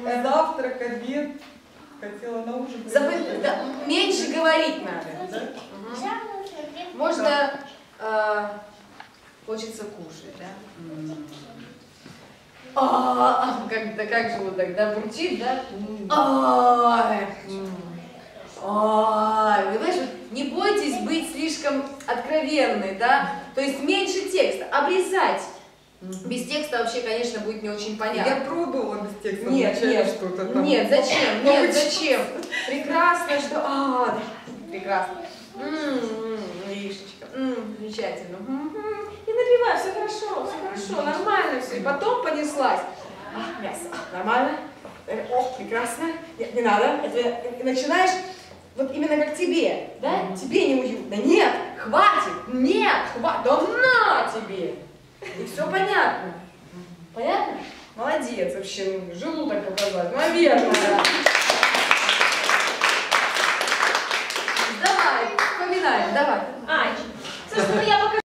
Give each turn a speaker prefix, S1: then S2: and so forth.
S1: Завтрак, обед. Хотела на ужин.
S2: Да, меньше говорить надо. Да? Угу. Можно хочется кушать, да? Как же вот тогда бурчит, да? Понимаешь, вот не бойтесь быть слишком откровенной, да? То есть меньше текста, обрезать. Без текста вообще, конечно, будет не очень понятно.
S1: Я пробовала без текста.
S2: Нет,
S1: что-то там.
S2: Нет, зачем? Нет, зачем? Прекрасно, что... прекрасно. Яишечка. Замечательно. И напивай, все хорошо, нормально все. И потом понеслась. Мясо. Нормально? Прекрасно. Нет, не надо. И начинаешь вот именно как тебе. Да? Тебе неуютно. Нет, хватит. Нет, хватит. Да на тебе. И все понятно. Понятно? Молодец вообще. Желудок показать. Наверное. Давай, вспоминаем, давай.
S3: Ань, слушай, ну я